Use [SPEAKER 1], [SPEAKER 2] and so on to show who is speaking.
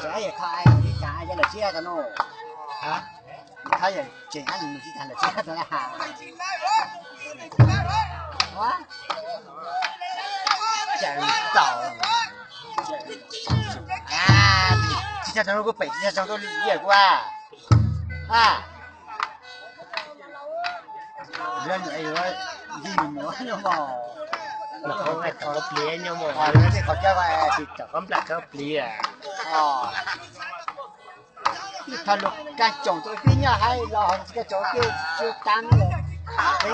[SPEAKER 1] 这也开，你干也来接着喏。啊？他也这样你去谈了接着了哈。啊？真早。啊，这下钟个北京钟都列过啊。人哎呦，你摸了嘛？nó
[SPEAKER 2] không ai có plia nhau mà
[SPEAKER 1] à nó thì có cái vậy
[SPEAKER 2] thì chẳng có là có plia
[SPEAKER 1] à thì thằng lúc cái chồng tôi phi nhà hay là cái chỗ kia chưa tan rồi đấy